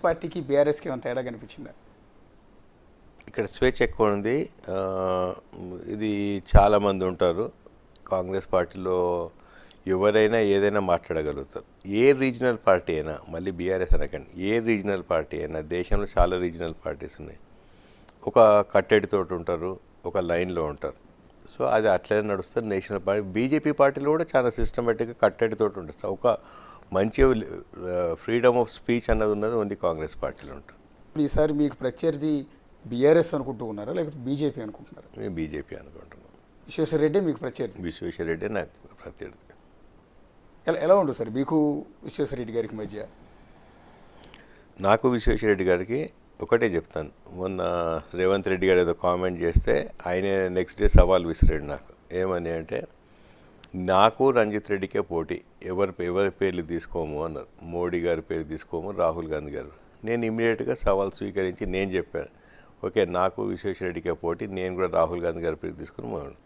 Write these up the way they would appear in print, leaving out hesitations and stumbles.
పార్టీకి బీఆర్ఎస్కి ఏమైనా తేడా కనిపించిందా? ఇక్కడ స్వేచ్ఛ ఎక్కువ ఉంది. ఇది చాలామంది ఉంటారు కాంగ్రెస్ పార్టీలో. ఎవరైనా ఏదైనా మాట్లాడగలుగుతారు. ఏ రీజనల్ పార్టీ అయినా, మళ్ళీ బీఆర్ఎస్ అనకండి, ఏ రీజనల్ పార్టీ అయినా, దేశంలో చాలా రీజనల్ పార్టీస్ ఉన్నాయి. ఒక కట్టడితోటి ఉంటారు, ఒక లైన్లో ఉంటారు. సో అది అట్లనే నడుస్తుంది. నేషనల్ పార్టీ, బీజేపీ పార్టీలో కూడా చాలా సిస్టమేటిక్గా కట్టడితోటి ఉంటుంది. ఒక మంచి ఫ్రీడమ్ ఆఫ్ స్పీచ్ అన్నది ఉన్నది ఓన్లీ కాంగ్రెస్ పార్టీలో ఉంటుంది. ఇప్పుడు ఈసారి మీకు ప్రత్యర్థి బీఆర్ఎస్ అనుకుంటూ ఉన్నారా, లేకపోతే బీజేపీ అనుకుంటున్నారా? మేము బీజేపీ అనుకుంటున్నాం. విశ్వేశ్వర రెడ్డి మీకు ప్రత్యర్థి? విశ్వేశ్వర రెడ్డి నాకు ప్రత్యర్థి. ఎలా ఉంటుంది సార్ మీకు విశ్వేశ్వర రెడ్డి గారికి మధ్య? నాకు విశ్వేశ్వర రెడ్డి గారికి ఒకటే చెప్తాను. మొన్న రేవంత్ రెడ్డి గారు ఏదో కామెంట్ చేస్తే ఆయన నెక్స్ట్ డే సవాల్ విసిరాడు నాకు. ఏమని అంటే, నాకు రంజిత్ రెడ్డికే పోటీ, ఎవరి పేర్లు తీసుకోము అన్నారు. మోడీ గారి పేరు తీసుకోము, రాహుల్ గాంధీ గారు. నేను ఇమీడియట్గా సవాల్ స్వీకరించి నేను చెప్పాను, ఓకే నాకు విశ్వేశ్వర రెడ్డికే పోటీ, నేను కూడా రాహుల్ గాంధీ గారి పేరు తీసుకుని పోయాను.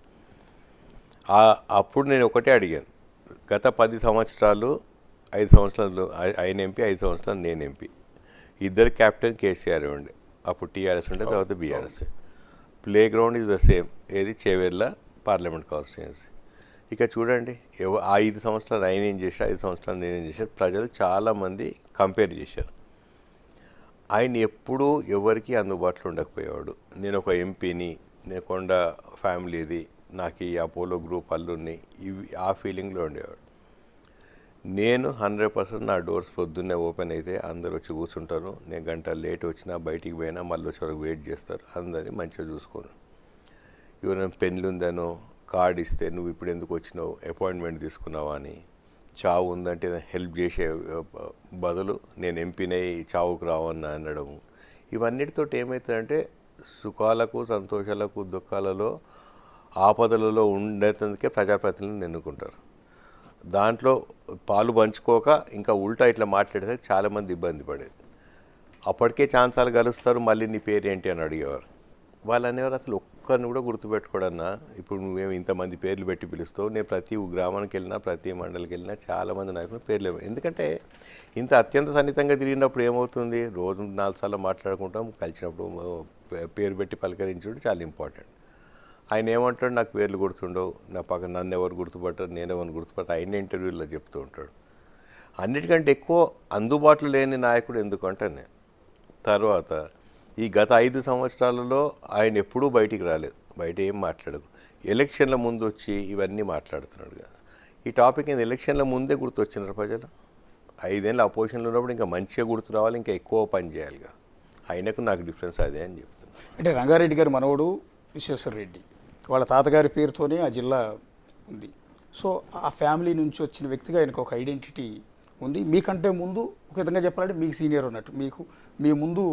అప్పుడు నేను ఒకటే అడిగాను, గత 10 సంవత్సరాలు 5 సంవత్సరాలు ఆయన ఎంపీ, 5 సంవత్సరాలు నేను ఎంపీ, ఇద్దరు క్యాప్టెన్ కేసీఆర్ ఉండే, అప్పుడు టీఆర్ఎస్ ఉండే, తర్వాత BRS. Play ground is the same. ఏది చేవెళ్ళ పార్లమెంట్ కాన్స్టిట్యుయెన్సీ. ఇక చూడండి, ఆ 5 సంవత్సరాలు ఆయన ఏం చేశారు, 5 సంవత్సరాలు నేనేం చేశారు, ప్రజలు చాలామంది కంపేర్ చేశారు. ఆయన ఎప్పుడూ ఎవరికి అందుబాటులో ఉండకపోయేవాడు. నేను ఒక ఎంపీని, నేను కొండ ఫ్యామిలీది, నాకు ఈ అపోలో గ్రూప్ అల్లుని, ఇవి ఆ ఫీలింగ్లో ఉండేవాడు. నేను 100% నా డోర్స్ పొద్దున్నే ఓపెన్ అయితే అందరు వచ్చి కూర్చుంటారు. నేను గంట లేట్ వచ్చినా, బయటికి పోయినా మళ్ళీ వచ్చే వరకు వెయిట్ చేస్తారు. అందరినీ మంచిగా చూసుకోను. ఎవరైనా పెన్లు ఉందనో కార్డు ఇస్తే, నువ్వు ఇప్పుడు ఎందుకు వచ్చినావు, అపాయింట్మెంట్ తీసుకున్నావా అని, చావు ఉందంటే హెల్ప్ చేసే బదులు నేను ఎంపీనై చావుకు రావన్నా అనడము. ఇవన్నిటితో ఏమవుతుందంటే, సుఖాలకు, సంతోషాలకు, దుఃఖాలలో, ఆపదలలో ఉండేందుకే ప్రజాప్రతినిధులను ఎన్నుకుంటారు. దాంట్లో పాలు పంచుకోక ఇంకా ఉల్టా ఇట్లా మాట్లాడితే చాలామంది ఇబ్బంది పడేది. అప్పటికే ఛాన్సాలు కలుస్తారు, మళ్ళీ నీ పేరు ఏంటి అని అడిగేవారు. వాళ్ళు అనేవారు, అసలు ఒక్కరిని కూడా గుర్తుపెట్టుకోడన్నా, ఇప్పుడు నువ్వేమి ఇంతమంది పేర్లు పెట్టి పిలుస్తావు. నేను ప్రతి గ్రామానికి వెళ్ళినా, ప్రతి మండలికి వెళ్ళినా చాలామంది నాయకులు పేర్లు. ఎందుకంటే ఇంత అత్యంత సన్నిహితంగా తిరిగినప్పుడు ఏమవుతుంది, రోజు 4 సార్లు మాట్లాడుకుంటాం, కలిసినప్పుడు పేరు పెట్టి పలకరించడం చాలా ఇంపార్టెంట్. ఆయన ఏమంటాడు, నాకు పేర్లు గుర్తుండవు, నా పక్కన నన్ను ఎవరు గుర్తుపట్టారు, నేను ఎవరిని గుర్తుపట్టారు, ఆయన ఇంటర్వ్యూలో చెప్తూ ఉంటాడు. అన్నిటికంటే ఎక్కువ అందుబాటులో లేని నాయకుడు ఎందుకంటే తర్వాత ఈ గత 5 సంవత్సరాలలో ఆయన ఎప్పుడూ బయటికి రాలేదు, బయట ఏం మాట్లాడదు. ఎలక్షన్ల ముందు వచ్చి ఇవన్నీ మాట్లాడుతున్నాడు కదా. ఈ టాపిక్ ఏంది, ఎలక్షన్ల ముందే గుర్తొచ్చినారు ప్రజలు. 5 ఏళ్ళు అపోజిషన్లో ఉన్నప్పుడు ఇంకా మంచిగా గుర్తు రావాలి, ఇంకా ఎక్కువ పని చేయాలిగా. ఆయనకు నాకు డిఫరెన్స్ అదే అని చెప్తున్నాను. అంటే రంగారెడ్డి గారి మనవడు విశ్వేశ్వర రెడ్డి, వాళ్ళ తాతగారి పేరుతోనే ఆ జిల్లా ఉంది. సో ఆ ఫ్యామిలీ నుంచి వచ్చిన వ్యక్తిగా ఆయనకు ఒక ఐడెంటిటీ ఉంది. మీకంటే ముందు ఒక విధంగా చెప్పాలంటే మీకు సీనియర్ ఉన్నట్టు, మీ ముందు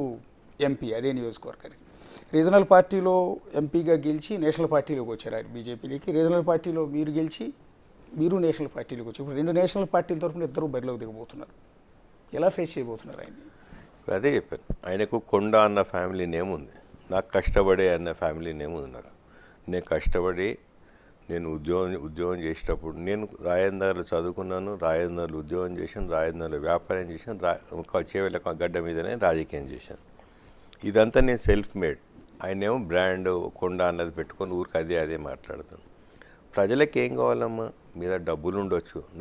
ఎంపీ అదే నియోజకవర్గానికి. రీజనల్ పార్టీలో ఎంపీగా గెలిచి నేషనల్ పార్టీలోకి వచ్చారు ఆయన, బీజేపీలోకి. రీజనల్ పార్టీలో మీరు గెలిచి మీరు నేషనల్ పార్టీలోకి వచ్చి ఇప్పుడు 2 నేషనల్ పార్టీల తరఫున ఇద్దరు బరిలోకి దిగబోతున్నారు. ఎలా ఫేస్ చేయబోతున్నారు ఆయన? అదే చెప్పాను, ఆయనకు కొండ అన్న ఫ్యామిలీ నేమ్ ఉంది, నాకు కష్టపడే అన్న ఫ్యామిలీ నేమ్ ఉంది. నేను కష్టపడి నేను ఉద్యోగం చేసేటప్పుడు నేను రాజేంద్రలో చదువుకున్నాను, రాజేంద్రలో ఉద్యోగం చేశాను, రాజేంద్రలో వ్యాపారం చేశాను, చేవెళ్ళ గడ్డ మీదనే రాజకీయం చేశాను. ఇదంతా నేను సెల్ఫ్ మేడ్. ఆయనేమో బ్రాండ్ కొండ అన్నది పెట్టుకొని ఊరికి అదే మాట్లాడుతాను. ప్రజలకు ఏం కావాలమ్మా, మీద డబ్బులు ఉండొచ్చు,